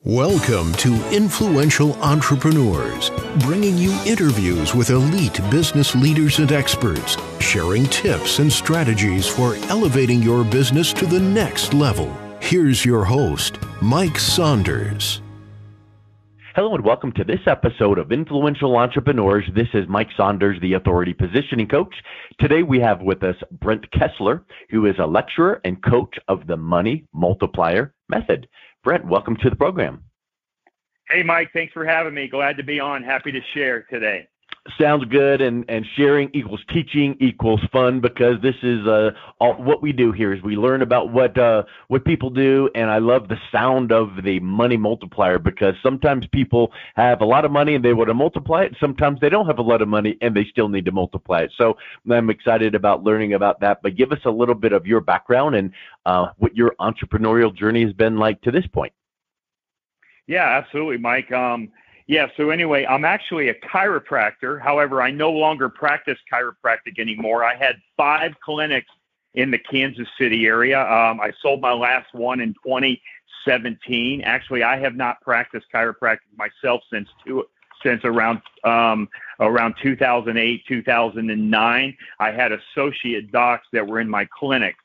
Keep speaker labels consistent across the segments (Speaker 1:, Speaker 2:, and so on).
Speaker 1: Welcome to Influential Entrepreneurs, bringing you interviews with elite business leaders and experts, sharing tips and strategies for elevating your business to the next level. Here's your host, Mike Saunders.
Speaker 2: Hello and welcome to this episode of Influential Entrepreneurs. This is Mike Saunders, the Authority Positioning Coach. Today we have with us Brent Kesler, who is a lecturer and coach of the Money Multiplier Method. Brent, welcome to the program.
Speaker 3: Hey, Mike, thanks for having me. Glad to be on. Happy to share today.
Speaker 2: Sounds good, and sharing equals teaching equals fun, because this is all what we do here is we learn about what people do, and I love the sound of the money multiplier, because sometimes people have a lot of money and they want to multiply it. Sometimes they don't have a lot of money and they still need to multiply it. So I'm excited about learning about that, but give us a little bit of your background and what your entrepreneurial journey has been like to this point.
Speaker 3: Yeah, absolutely, Mike. So anyway, I'm actually a chiropractor. However, I no longer practice chiropractic anymore. I had 5 clinics in the Kansas City area. I sold my last one in 2017. Actually, I have not practiced chiropractic myself since around 2008, 2009. I had associate docs that were in my clinic.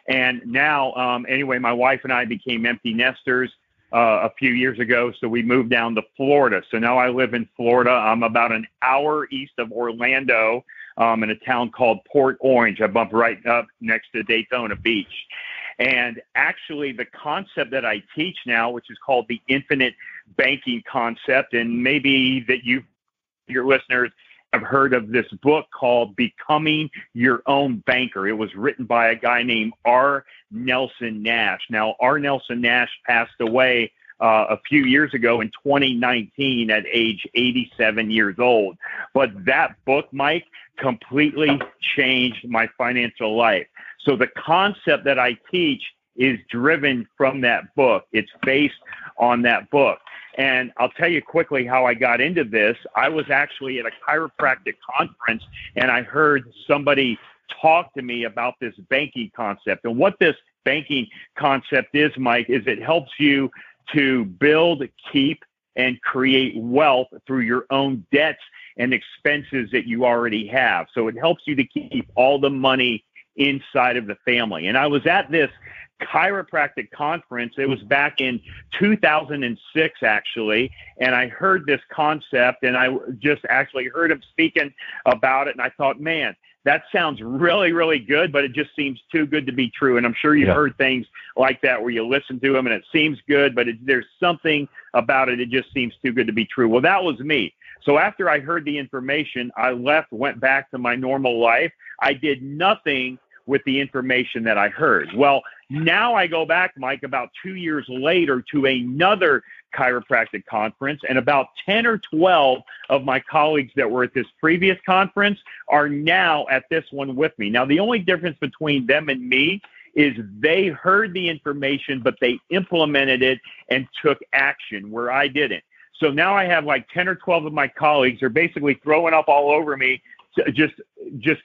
Speaker 3: And now, anyway, my wife and I became empty nesters a few years ago, so we moved down to Florida. So now I live in Florida. I'm about an hour east of Orlando, in a town called Port Orange. I bump right up next to Daytona Beach. And actually, the concept that I teach now, which is called the infinite banking concept, and maybe that your listeners have heard of this book called Becoming Your Own Banker. It was written by a guy named R. Nelson Nash. Now, R. Nelson Nash passed away a few years ago in 2019 at age 87 years old. But that book, Mike, completely changed my financial life. So the concept that I teach is driven from that book. It's based on that book. And I'll tell you quickly how I got into this. I was actually at a chiropractic conference, and I heard somebody talk to me about this banking concept. And what this banking concept is, Mike, is it helps you to build, keep, and create wealth through your own debts and expenses that you already have. So it helps you to keep all the money inside of the family. And I was at this chiropractic conference. It was back in 2006, actually, and I heard this concept, and I just actually heard him speaking about it, and I thought, man, that sounds really, really good, but it just seems too good to be true. And I'm sure you've heard things like that where you listen to them and it seems good, but there's something about it. It just seems too good to be true. Well, that was me. So after I heard the information, I left, went back to my normal life. I did nothing with the information that I heard. Well, now I go back, Mike, about 2 years later to another chiropractic conference, and about 10 or 12 of my colleagues that were at this previous conference are now at this one with me. Now, the only difference between them and me is they heard the information, but they implemented it and took action where I didn't. So now I have like 10 or 12 of my colleagues are basically throwing up all over me, just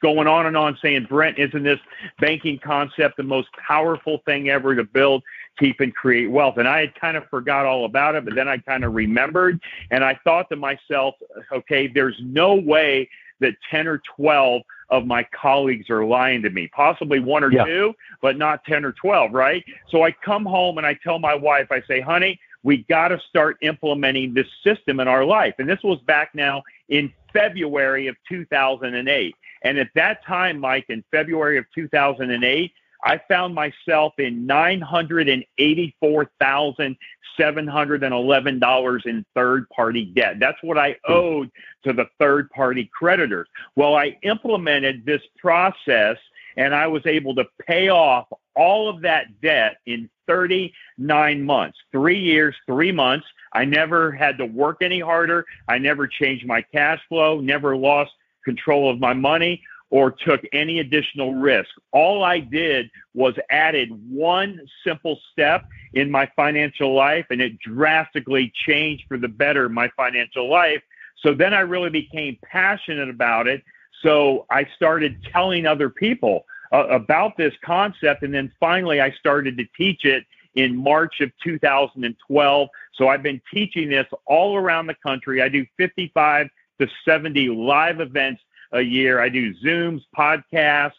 Speaker 3: going on and on saying, Brent, isn't this banking concept the most powerful thing ever to build, keep, and create wealth? And I had kind of forgot all about it, but then I kind of remembered, and I thought to myself, okay, there's no way that 10 or 12 of my colleagues are lying to me. Possibly 1 or 2, but not 10 or 12, right? So I come home and I tell my wife, I say, honey, we got to start implementing this system in our life. And this was back now in February of 2008. And at that time, Mike, in February of 2008, I found myself in $984,711 in third-party debt. That's what I owed to the third-party creditors. Well, I implemented this process, and I was able to pay off all of that debt in 39 months, 3 years, 3 months. I never had to work any harder. I never changed my cash flow, never lost control of my money or took any additional risk. All I did was added one simple step in my financial life, and it drastically changed for the better my financial life. So then I really became passionate about it. So I started telling other people about this concept, and then finally I started to teach it in March of 2012. So I've been teaching this all around the country. I do 55 to 70 live events a year. I do Zooms, podcasts,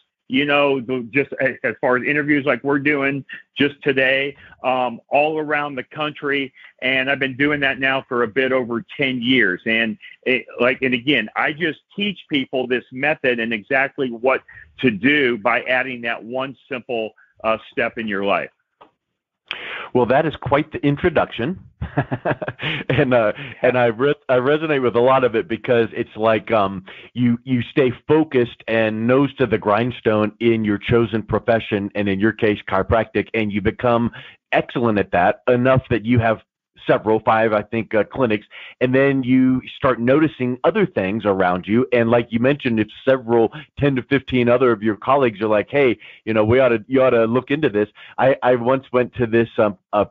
Speaker 3: just as far as interviews like we're doing just today, all around the country. And I've been doing that now for a bit over 10 years. And again, I just teach people this method and exactly what to do by adding that one simple step in your life.
Speaker 2: Well, that is quite the introduction, and I resonate with a lot of it because it's like you stay focused and nose to the grindstone in your chosen profession, and in your case, chiropractic, and you become excellent at that enough that you have five, I think, clinics, and then you start noticing other things around you. And like you mentioned, if 10 to 15 other of your colleagues are like, hey, you ought to look into this. I once went to this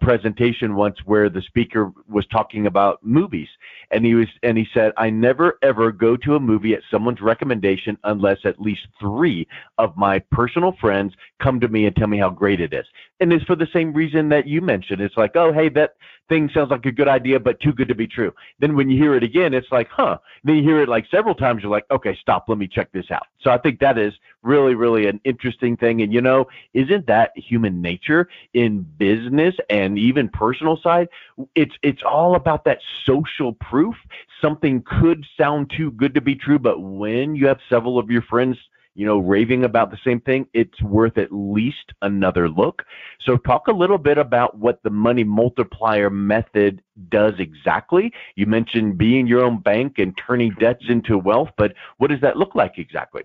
Speaker 2: presentation once where the speaker was talking about movies, and he said, I never ever go to a movie at someone's recommendation unless at least 3 of my personal friends come to me and tell me how great it is. And it's for the same reason that you mentioned. It's like, oh, hey, that thing sounds like a good idea, but too good to be true. Then when you hear it again, it's like, huh. Then you hear it like several times, you're like, okay, stop, let me check this out. So I think that is really, really an interesting thing. And, isn't that human nature in business and even personal side? It's all about that social proof. Something could sound too good to be true, but when you have several of your friends raving about the same thing, it's worth at least another look. So talk a little bit about what the Money Multiplier method does exactly. You mentioned being your own bank and turning debts into wealth, but what does that look like exactly?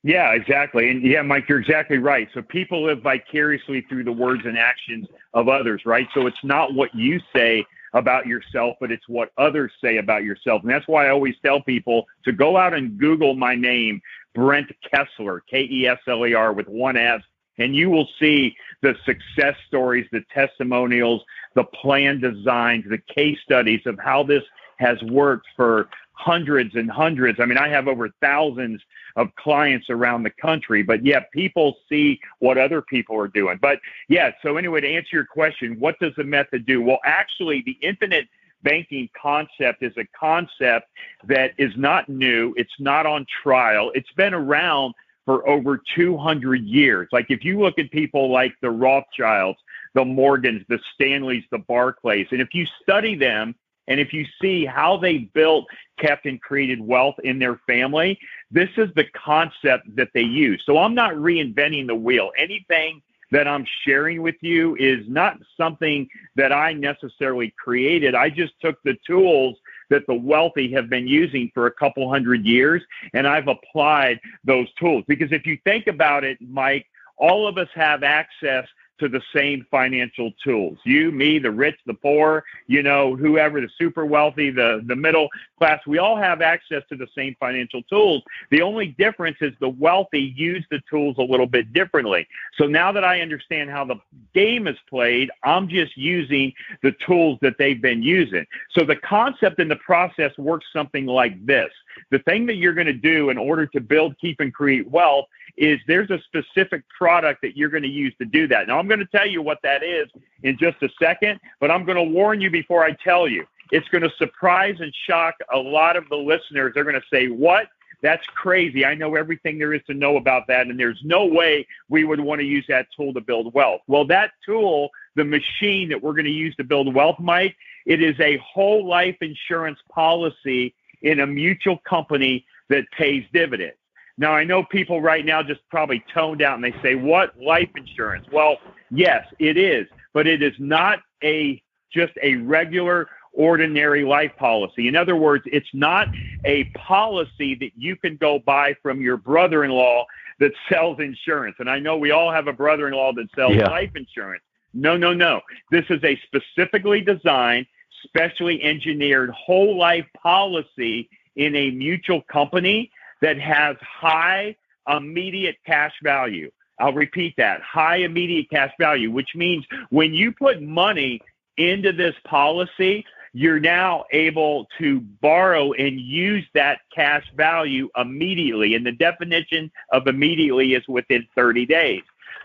Speaker 3: Yeah, exactly. And yeah, Mike, you're exactly right. So people live vicariously through the words and actions of others, right? So it's not what you say about yourself, but it's what others say about yourself. And that's why I always tell people to go out and Google my name, Brent Kesler, Kesler with one S, and you will see the success stories, the testimonials, the plan designs, the case studies of how this has worked for hundreds and hundreds. I mean, I have over thousands of clients around the country, but yet people see what other people are doing. But yeah, so anyway, to answer your question, what does the method do? Well, actually, the infinite banking concept is a concept that is not new. It's not on trial. It's been around for over 200 years. Like if you look at people like the Rothschilds, the Morgans, the Stanleys, the Barclays, and if you study them, and if you see how they built, kept, and created wealth in their family, this is the concept that they use. So I'm not reinventing the wheel. Anything that I'm sharing with you is not something that I necessarily created. I just took the tools that the wealthy have been using for a couple hundred years, and I've applied those tools. Because if you think about it, Mike, all of us have access to the same financial tools. You, me, the rich, the poor, whoever, the super wealthy, the middle class, we all have access to the same financial tools. The only difference is the wealthy use the tools a little bit differently. So now that I understand how the game is played, I'm just using the tools that they've been using. So the concept and the process works something like this. The thing that you're going to do in order to build, keep, and create wealth is there's a specific product that you're going to use to do that. Now, I'm going to tell you what that is in just a second, but I'm going to warn you before I tell you. It's going to surprise and shock a lot of the listeners. They're going to say, what? That's crazy. I know everything there is to know about that, and there's no way we would want to use that tool to build wealth. Well, that tool, the machine that we're going to use to build wealth, Mike, it is a whole life insurance policy in a mutual company that pays dividends. Now, I know people right now just probably toned out and they say, what? Life insurance? Well, yes, it is, but it is not just a regular, ordinary life policy. In other words, it's not a policy that you can go buy from your brother-in-law that sells insurance. And I know we all have a brother-in-law that sells life insurance. No. This is a specifically designed, specially engineered whole life policy in a mutual company that has high immediate cash value. I'll repeat that, high immediate cash value, which means when you put money into this policy, you're now able to borrow and use that cash value immediately. And the definition of immediately is within 30 days.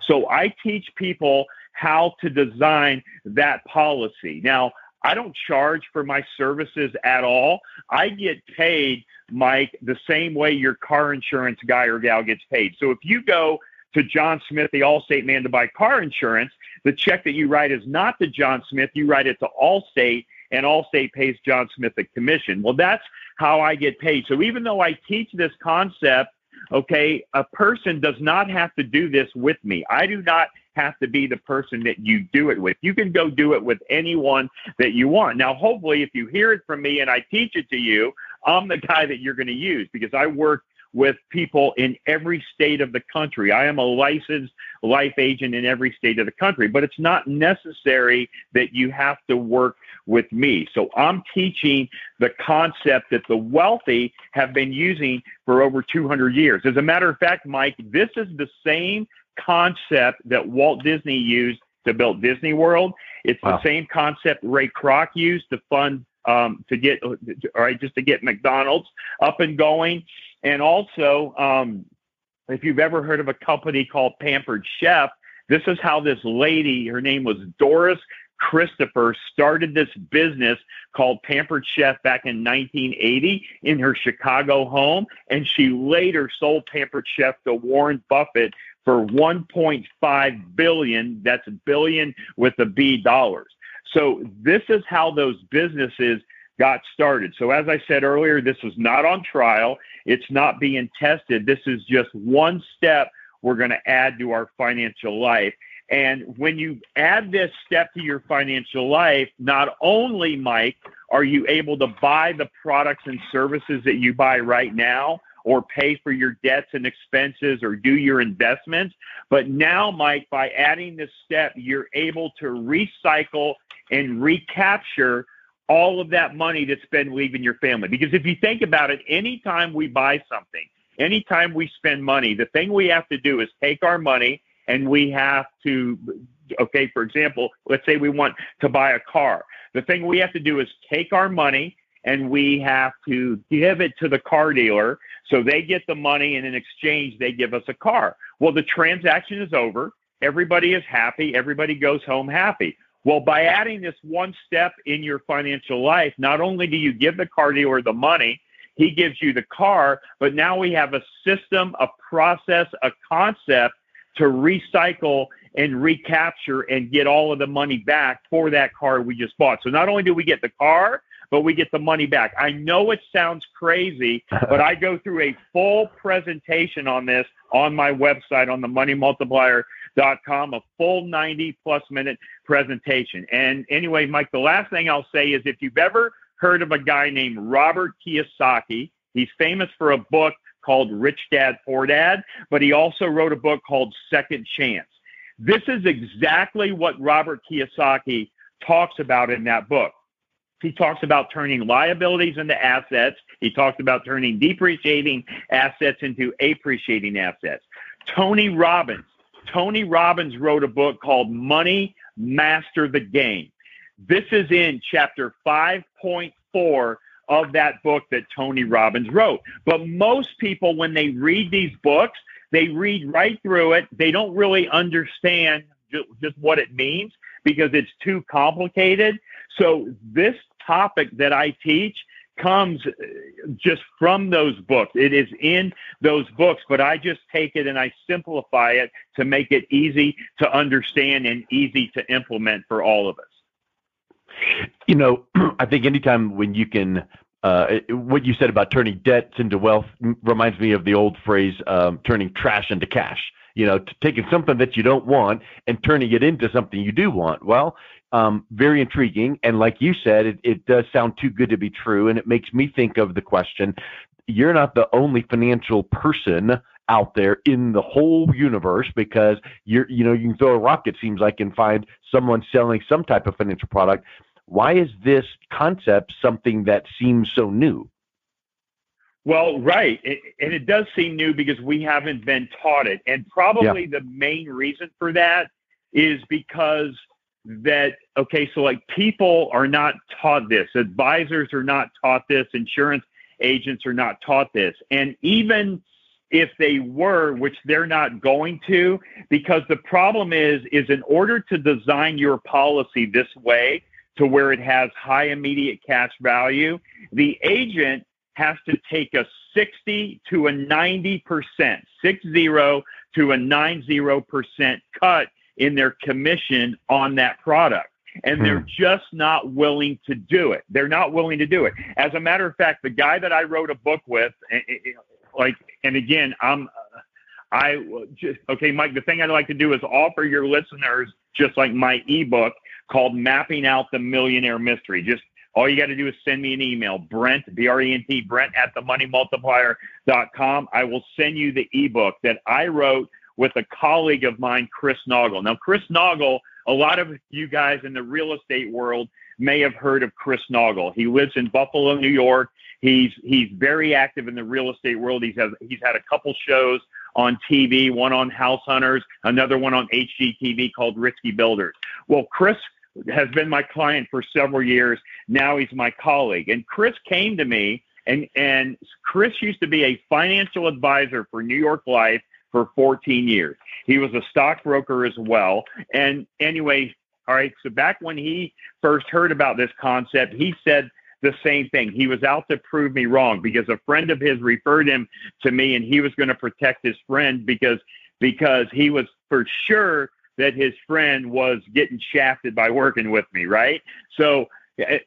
Speaker 3: So I teach people how to design that policy. Now, I don't charge for my services at all. I get paid, Mike, the same way your car insurance guy or gal gets paid. So if you go to John Smith, the Allstate man, to buy car insurance, the check that you write is not to John Smith. You write it to Allstate, and Allstate pays John Smith a commission. Well, that's how I get paid. So even though I teach this concept, okay, a person does not have to do this with me. I do not have to be the person that you do it with. You can go do it with anyone that you want. Now, hopefully, if you hear it from me and I teach it to you, I'm the guy that you're going to use, because I work with people in every state of the country. I am a licensed life agent in every state of the country, but it's not necessary that you have to work with me. So I'm teaching the concept that the wealthy have been using for over 200 years. As a matter of fact, Mike, this is the same concept that Walt Disney used to build Disney World. It's the same concept Ray Kroc used to fund just to get McDonald's up and going. And also, if you've ever heard of a company called Pampered Chef, this is how this lady, her name was Doris Christopher, started this business called Pampered Chef back in 1980 in her Chicago home. And she later sold Pampered Chef to Warren Buffett for $1.5 billion. That's billion with a B dollars. So this is how those businesses got started. So as I said earlier, this is not on trial. It's not being tested. This is just one step we're going to add to our financial life. And when you add this step to your financial life, not only, Mike, are you able to buy the products and services that you buy right now, or pay for your debts and expenses, or do your investments, but now, Mike, by adding this step, you're able to recycle and recapture all of that money that's been leaving your family. Because if you think about it, anytime we buy something, anytime we spend money, the thing we have to do is take our money and we have to, okay, for example, let's say we want to buy a car. The thing we have to do is take our money and we have to give it to the car dealer so they get the money, and in exchange, they give us a car. Well, the transaction is over. Everybody is happy. Everybody goes home happy. Well, by adding this one step in your financial life, not only do you give the car dealer the money, he gives you the car, but now we have a system, a process, a concept to recycle and recapture and get all of the money back for that car we just bought. So not only do we get the car, but we get the money back. I know it sounds crazy, but I go through a full presentation on this on my website on the MoneyMultiplier.com, a full 90-plus minute presentation. And anyway, Mike, the last thing I'll say is if you've ever heard of a guy named Robert Kiyosaki, he's famous for a book called Rich Dad, Poor Dad, but he also wrote a book called Second Chance. This is exactly what Robert Kiyosaki talks about in that book. He talks about turning liabilities into assets. He talks about turning depreciating assets into appreciating assets. Tony Robbins wrote a book called Money Master the Game. This is in chapter 5.4 of that book that Tony Robbins wrote. But most people, when they read these books, they read right through it. They don't really understand just what it means because it's too complicated. So this topic that I teach comes just from those books. It is in those books, but I just take it and I simplify it to make it easy to understand and easy to implement for all of us.
Speaker 2: You know, I think anytime when you can, what you said about turning debts into wealth reminds me of the old phrase, turning trash into cash. You know, taking something that you don't want and turning it into something you do want. Well, very intriguing. And like you said, it does sound too good to be true. And it makes me think of the question, you're not the only financial person out there in the whole universe, because you can throw a rock, it seems like, and find someone selling some type of financial product. Why is this concept something that seems so new?
Speaker 3: Well, right. And it does seem new because we haven't been taught it. And probably the main reason for that is because people are not taught this. Advisors are not taught this. Insurance agents are not taught this. And even if they were, which they're not going to, because the problem is in order to design your policy this way to where it has high immediate cash value, the agent has to take a 60 to a 90%, 60 to a 90% cut in their commission on that product. And they're just not willing to do it. They're not willing to do it. As a matter of fact, the guy that I wrote a book with, and again, okay, Mike, the thing I'd like to do is offer your listeners just like my ebook called Mapping Out the Millionaire Mystery. Just all you got to do is send me an email, Brent, B-R-E-N-T, Brent at themoneymultiplier.com. I will send you the ebook that I wrote with a colleague of mine, Chris Naugle. Now, Chris Naugle, a lot of you guys in the real estate world may have heard of Chris Naugle. He lives in Buffalo, New York. He's very active in the real estate world. He's had a couple shows on TV, one on House Hunters, another one on HGTV called Risky Builders. Well, Chris has been my client for several years. Now he's my colleague. And Chris came to me, and Chris used to be a financial advisor for New York Life for 14 years. He was a stockbroker as well. And anyway, all right, so back when he first heard about this concept, he said the same thing. He was out to prove me wrong because a friend of his referred him to me, and he was going to protect his friend because he was for sure that his friend was getting shafted by working with me, right? So,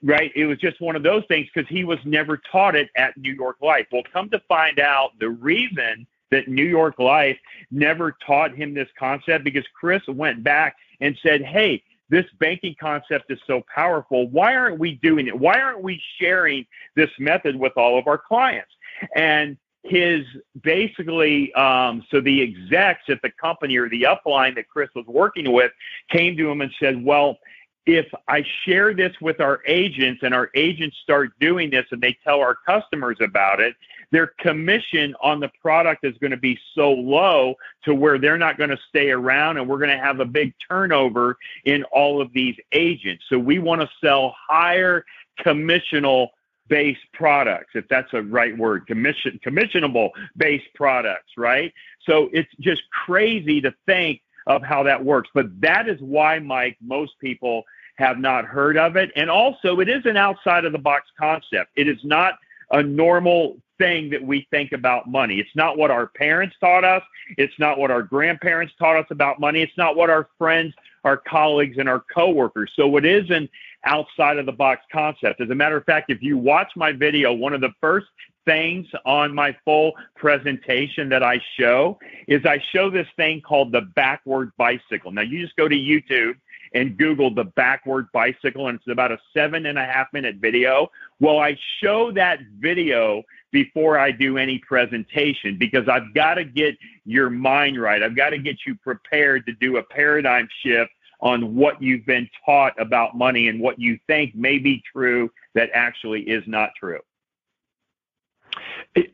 Speaker 3: right, it was just one of those things because he was never taught it at New York Life. Well, come to find out, the reason that New York Life never taught him this concept because Chris went back and said, hey, this banking concept is so powerful. Why aren't we doing it? Why aren't we sharing this method with all of our clients? And his basically, so the execs at the company or the upline that Chris was working with came to him and said, well, if I share this with our agents and our agents start doing this and they tell our customers about it, their commission on the product is going to be so low to where they're not going to stay around, and we're going to have a big turnover in all of these agents. So we want to sell higher commissionable based products, if that's a right word, commissionable based products, right? So it's just crazy to think of how that works. But that is why, Mike, most people have not heard of it. And also, it is an outside of the box concept. It is not a normal thing that we think about money. It's not what our parents taught us. It's not what our grandparents taught us about money. It's not what our friends, our colleagues, and our coworkers. So it is an outside of the box concept. As a matter of fact, if you watch my video, one of the first things on my full presentation that I show is I show this thing called the backward bicycle. Now, you just go to YouTube and Google the backward bicycle, and it's about a 7.5-minute video. Well, I show that video before I do any presentation because I've got to get your mind right. I've got to get you prepared to do a paradigm shift on what you've been taught about money and what you think may be true that actually is not true.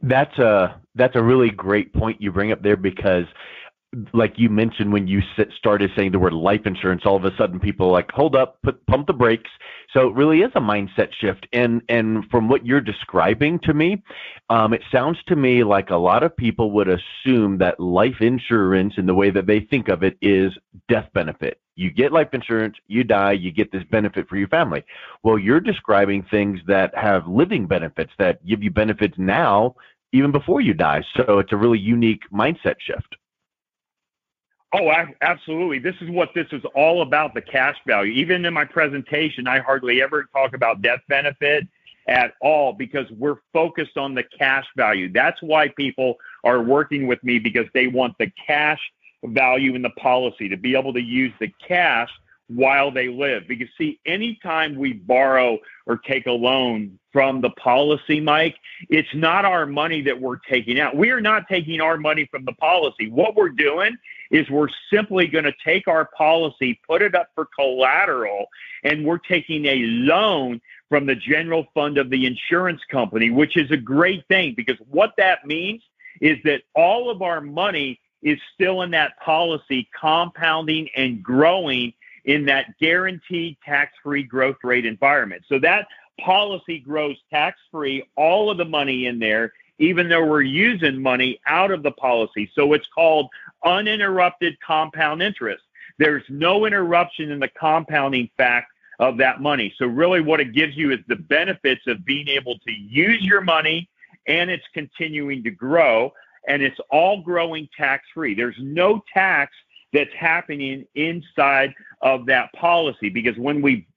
Speaker 2: That's a really great point you bring up there because, like you mentioned, when you started saying the word life insurance, all of a sudden people are like, hold up, pump the brakes. So it really is a mindset shift. And from what you're describing to me, it sounds to me like a lot of people would assume that life insurance, in the way that they think of it, is death benefit. You get life insurance, you die, you get this benefit for your family. Well, you're describing things that have living benefits that give you benefits now, even before you die. So it's a really unique mindset shift.
Speaker 3: Oh, absolutely. This is what this is all about, the cash value. Even in my presentation, I hardly ever talk about death benefit at all because we're focused on the cash value. That's why people are working with me, because they want the cash value in the policy, to be able to use the cash while they live. Because see, anytime we borrow or take a loan from the policy, Mike, it's not our money that we're taking out. We are not taking our money from the policy. What we're doing is we're simply going to take our policy, put it up for collateral, and we're taking a loan from the general fund of the insurance company, which is a great thing, because what that means is that all of our money is still in that policy, compounding and growing in that guaranteed tax-free growth rate environment. So that policy grows tax-free. All of the money in there even though we're using money out of the policy. So it's called uninterrupted compound interest. There's no interruption in the compounding fact of that money. So really what it gives you is the benefits of being able to use your money, and it's continuing to grow, and it's all growing tax-free. There's no tax that's happening inside of that policy, because when we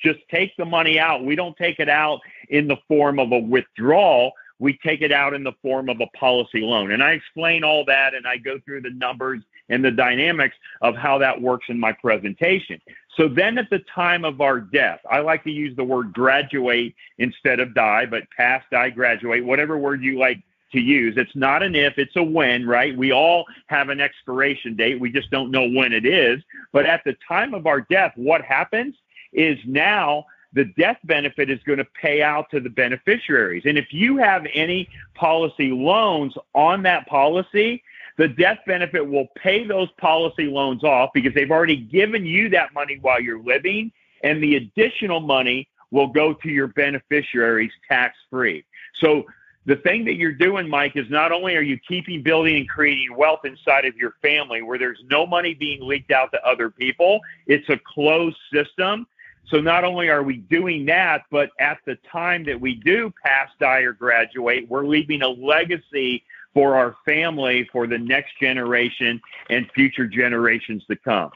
Speaker 3: just take the money out, we don't take it out in the form of a withdrawal. We take it out in the form of a policy loan. And I explain all that, and I go through the numbers and the dynamics of how that works in my presentation. So then at the time of our death, I like to use the word graduate instead of die, but pass, die, graduate, whatever word you like to use. It's not an if, it's a when, right? We all have an expiration date. We just don't know when it is. But at the time of our death, what happens is now the death benefit is going to pay out to the beneficiaries. And if you have any policy loans on that policy, the death benefit will pay those policy loans off because they've already given you that money while you're living, and the additional money will go to your beneficiaries tax-free. So the thing that you're doing, Mike, is not only are you keeping, building, and creating wealth inside of your family where there's no money being leaked out to other people, it's a closed system. So not only are we doing that, but at the time that we do pass, die, or graduate, we're leaving a legacy for our family, for the next generation and future generations to come.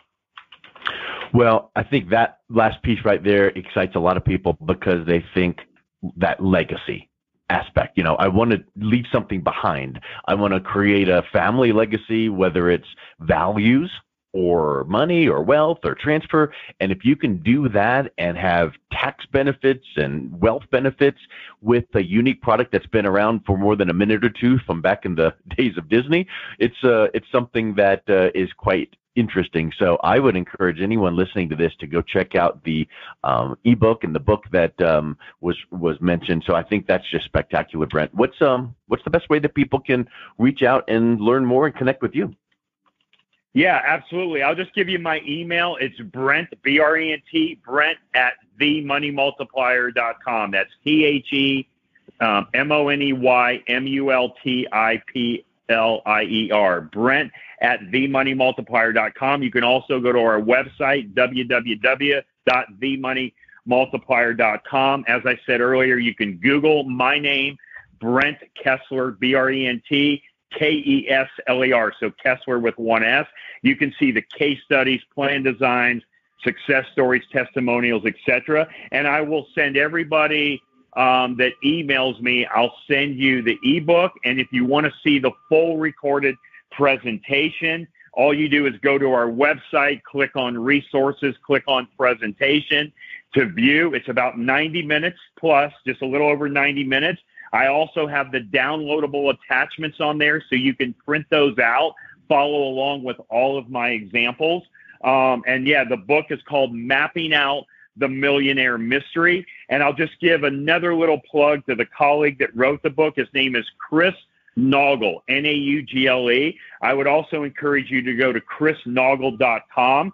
Speaker 2: Well, I think that last piece right there excites a lot of people because they think that legacy aspect. I want to leave something behind. I want to create a family legacy, whether it's values or money or wealth or transfer. And if you can do that and have tax benefits and wealth benefits with a unique product that's been around for more than a minute or two from back in the days of Disney, it's something that is quite interesting. So I would encourage anyone listening to this to go check out the ebook and the book that was mentioned. So I think that's just spectacular, Brent. What's the best way that people can reach out and learn more and connect with you?
Speaker 3: Yeah, absolutely. I'll just give you my email. It's Brent, B-R-E-N-T, Brent at themoneymultiplier.com. That's TheMoneyMultiplier, Brent at themoneymultiplier.com. You can also go to our website, www.themoneymultiplier.com. As I said earlier, you can Google my name, Brent Kesler, B-R-E-N-T, Kesler, so Kesler with one S. You can see the case studies, plan designs, success stories, testimonials, etc. And I will send everybody that emails me, I'll send you the ebook. And if you want to see the full recorded presentation, all you do is go to our website, click on resources, click on presentation to view. It's about 90 minutes plus, just a little over 90 minutes. I also have the downloadable attachments on there so you can print those out, follow along with all of my examples. And yeah, the book is called Mapping Out the Millionaire Mystery. And I'll just give another little plug to the colleague that wrote the book. His name is Chris Naugle, N-A-U-G-L-E. I would also encourage you to go to chrisnaugle.com.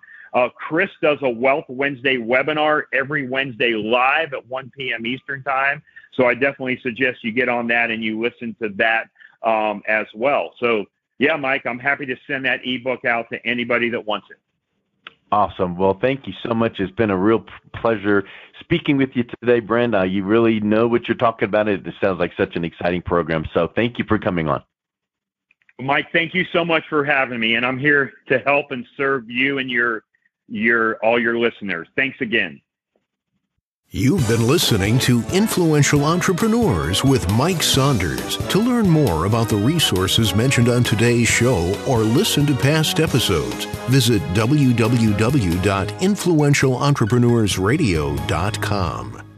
Speaker 3: Chris does a Wealth Wednesday webinar every Wednesday live at 1 p.m. Eastern Time. So I definitely suggest you get on that and you listen to that as well. So, yeah, Mike, I'm happy to send that ebook out to anybody that wants it.
Speaker 2: Awesome. Well, thank you so much. It's been a real pleasure speaking with you today, Brent. You really know what you're talking about. It sounds like such an exciting program. So thank you for coming on.
Speaker 3: Mike, thank you so much for having me. And I'm here to help and serve you and all your listeners. Thanks again.
Speaker 1: You've been listening to Influential Entrepreneurs with Mike Saunders. To learn more about the resources mentioned on today's show or listen to past episodes, visit www.influentialentrepreneursradio.com.